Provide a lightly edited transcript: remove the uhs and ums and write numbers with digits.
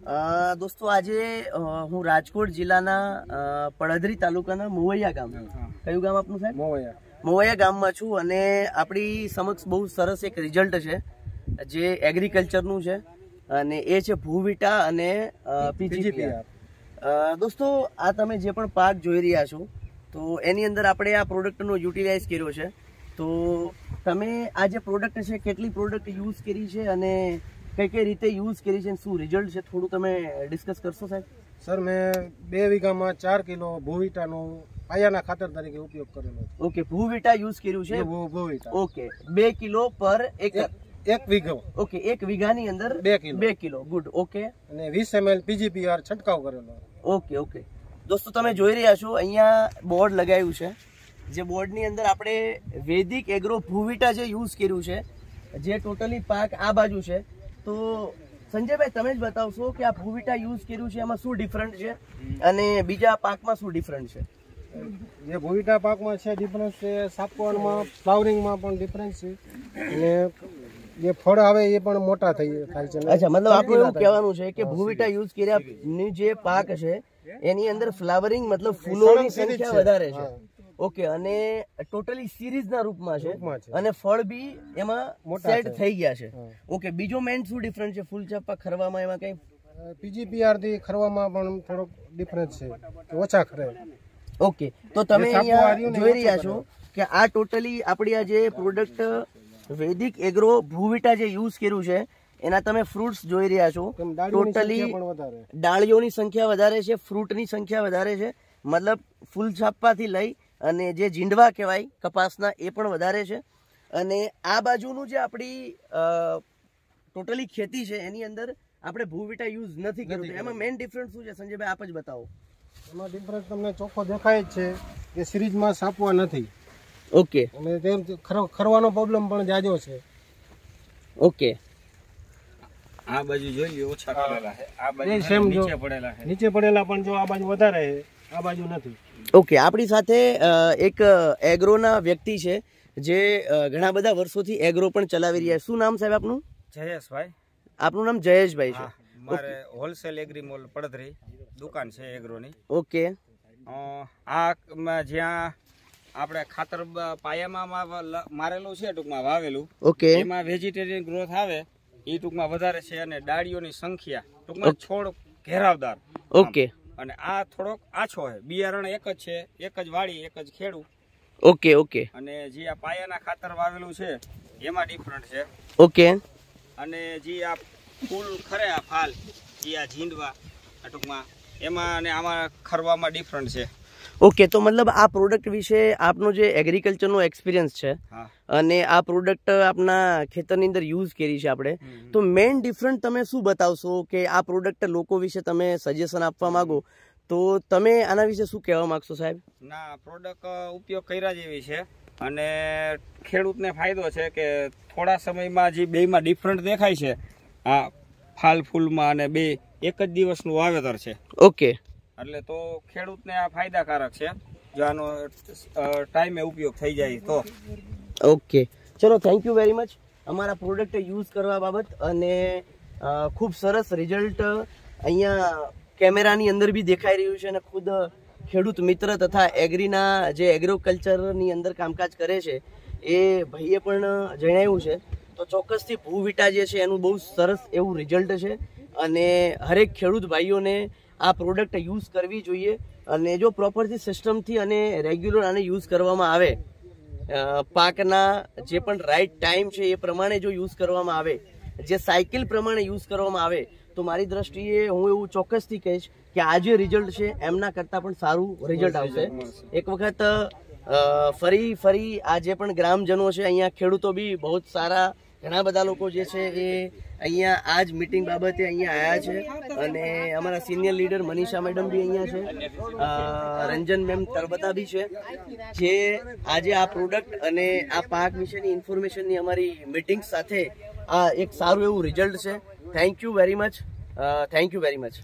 દોસ્તો આજે હું રાજકોટ જિલ્લાના પડધરી તાલુકાના મોવૈયા ગામ, કયું ગામ આપનું સાહેબ? મોવૈયા ગામમાં છું અને આપણી સમક્ષ બહુ સરસ એક રિઝલ્ટ છે જે એગ્રીકલ્ચરનું છે અને એ છે ભૂવિટા અને પીજીપીઆર. દોસ્તો આ તમે જે પણ પાક જોઈ રહ્યા છો તો એની અંદર આપણે આ પ્રોડક્ટનો યુટિલાઇઝ કર્યો છે. તો તમે આ જે પ્રોડક્ટ છે કેટલી પ્રોડક્ટ યુઝ કરી છે અને કઈ કઈ રીતે યુઝ કરી છે, શું રિઝલ્ટ છે, થોડું તમે ડિસ્કસ કરશો સાહેબ? સર, મેં 2 વીઘામાં 4 કિલો ભૂવિટાનો પાયાના ખાતર તરીકે ઉપયોગ કરેલો છે. ઓકે, ભૂવિટા યુઝ કર્યું છે. ભૂવિટા ઓકે, 2 કિલો પર એકર, 1 વીઘો. ઓકે, 1 વીઘાની અંદર 2 કિલો. ગુડ. ઓકે, અને 20 ml પીજીપીઆર છંટકાવ કરેલો. Okay okay. દોસ્તો તમે જોઈ રહ્યા છો અહીંયા બોર્ડ લગાવ્યું છે, જે બોર્ડની અંદર આપણે વૈદિક એગ્રો ભૂવિટા જે યુઝ કર્યું છે, જે ટોટલી પાક આ બાજુ છે. તો સંજયભાઈ તમે જ બતાવશો કે આ ભૂવિટા યુઝ કર્યું છે એમાં શું ડિફરન્ટ છે અને બીજા પાકમાં શું ડિફરન્ટ છે? જે ભૂવિટા પાકમાં છે ડિફરન્સ છે, સાપવામાં ફ્લાવરિંગમાં પણ ડિફરન્સ છે અને જે ફળ આવે એ પણ મોટા થાય છે. અચ્છા, મતલબ આપણું એવું કહેવાનું છે કે ભૂવિટા યુઝ કર્યાની જે પાક છે એની અંદર ફ્લાવરિંગ મતલબ ફૂલોની સંખ્યા વધારે છે. ઓકે, અને ટોટલી સિરીઝ ના રૂપમાં છે અને ફળ બી એમાં સેટ થઈ ગયા છે. ઓકે, બીજો મેઇન શું ડિફરન્સ છે ફૂલ ચાપા ખરવામાં? એમાં કઈ પીજીપીઆર થી ખરવામાં પણ થોડોક ડિફરન્સ છે, ઓછા ખરે. ઓકે, તો તમે અહીંયા જોઈ રહ્યા છો કે આ ટોટલી આપણી આ જે પ્રોડક્ટ વૈદિક એગ્રો ભૂવિટા જે યુઝ કર્યું છે એના તમે ફ્રૂટ્સ જોઈ રહ્યા છો. ટોટલી ડાળીઓની સંખ્યા વધારે છે, ફ્રૂટની સંખ્યા વધારે છે, મતલબ ફૂલ છાપાથી લઈ અને જે જીંડવા કહેવાય કપાસના એ પણ વધારે છે. અને આ બાજુનું જે આપણી ટોટલી ખેતી છે એની અંદર આપણે ભૂવિટા યુઝ નથી કર્યું. એમાં મેઇન ડિફરન્સ શું છે સંજયભાઈ, આપ જ બતાવો. એમાં ડિફરન્સ તમને ચોખ્ખો દેખાય જ છે કે સિરીઝમાં સાપવા નથી. ઓકે, અને તેમ ખરવાનો પ્રોબ્લેમ પણ જાજો છે. ઓકે, આ બાજુ જોઈ લો ઓછા પડેલા છે, આ બાજુ નીચે પડેલા છે, નીચે પડેલા પણ જો આ બાજુ વધારે છે, આ બાજુ નથી. ઓકે, આપણી સાથે એક એગ્રોના વ્યક્તિ છે જે ઘણા બધા વર્ષોથી એગ્રો પણ ચલાવી રહ્યા છે. શું નામ સાહેબ આપનું? જયેશભાઈ. આપનું નામ જયેશભાઈ છે? મારે હોલસેલ એગ્રી મોલ પડધરી દુકાન છે એગ્રોની. ઓકે, આ જ્યાં આપણે ખાતર પાયામાં મારેલું છે, ટૂંકમાં વાવેલું. ઓકે, એમાં વેજીટેરિયન ગ્રોથ આવે એ ટૂંકમાં વધારે છે અને ડાળીઓની સંખ્યા ટૂંકમાં છોડ ઘેરાવદાર. ઓકે, અને આ થોડોક આછો છે. બિયારણ એક જ છે, એક જ વાડી, એક જ ખેડૂ. Okay okay. અને જે આ પાયાના ખાતર વાવેલું છે એમાં ડિફરન્ટ છે. ઓકે, અને જે આ ફૂલ ખરે આ ફાલ જે આ ઝીંડવા ટૂંકમાં એમાં અને આમાં ખરવામાં ડિફરન્ટ છે. ઓકે, તો મતલબ આ પ્રોડક્ટ વિશે આપનો જે એગ્રીકલ્ચરનો એક્સપિરિયન્સ છે અને આ પ્રોડક્ટ આપના ખેતરની અંદર યુઝ કરી છે આપણે, તો મેઇન ડિફરન્ટ તમે શું બતાવશો કે આ પ્રોડક્ટ લોકો વિશે તમે સજેશન આપવા માંગો તો તમે આના વિશે શું કહેવા માંગશો સાહેબ? ના, પ્રોડક્ટ ઉપયોગ કર્યા જેવી છે અને ખેડૂતને ફાયદો છે કે થોડા સમયમાં જે બેમાં ડિફરન્ટ દેખાય છે, આ ફાલ ફૂલમાં, અને બે એક જ દિવસનું વાવેતર છે. ઓકે, એટલે તો ખેડૂતને આ ફાયદાકારક છે જો આનો ટાઈમે ઉપયોગ થઈ જાય તો. ઓકે, ચલો, થેન્ક યુ વેરી મચ અમારા પ્રોડક્ટ યુઝ કરવા બાબત. અને ખૂબ સરસ રિઝલ્ટ અહીંયા કેમેરાની અંદર બી દેખાઈ રહ્યું છે અને ખુદ ખેડૂત મિત્ર તથા એગ્રીના જે એગ્રીકલ્ચરની અંદર કામકાજ કરે છે એ ભાઈએ પણ જણાવ્યું છે. તો ચોક્કસથી ભૂવિટા જે છે એનું બહુ સરસ એવું રિઝલ્ટ છે અને હરેક ખેડૂત ભાઈઓને આ પ્રોડક્ટ યુઝ કરવી જોઈએ. અને જો પ્રોપરથી સિસ્ટમથી અને રેગ્યુલર આને યુઝ કરવામાં આવે, પાકના જે પણ રાઈટ ટાઈમ છે એ પ્રમાણે જો યુઝ કરવામાં આવે, જે સાયકલ પ્રમાણે યુઝ કરવામાં આવે, તો મારી દ્રષ્ટિએ હું એવું ચોક્કસથી કહીશ કે આ જે રિઝલ્ટ છે એમના કરતાં પણ સારું રિઝલ્ટ આવશે. એક વખત ફરી આ જે પણ ગ્રામજનો છે, અહીંયા ખેડૂતો બી બહુ સારા ઘણા બધા લોકો જે છે એ અહીંયા આ જ મિટિંગ બાબતે અહીંયા આવ્યા છે. અને અમારા સિનિયર લીડર મનીષા મેડમ બી અહીંયા છે, રંજન મેમ તરબતા બી છે, જે આજે આ પ્રોડક્ટ અને આ પાક વિશેની ઇન્ફોર્મેશનની અમારી મિટિંગ સાથે આ એક સારું એવું રિઝલ્ટ છે. Thank you very much.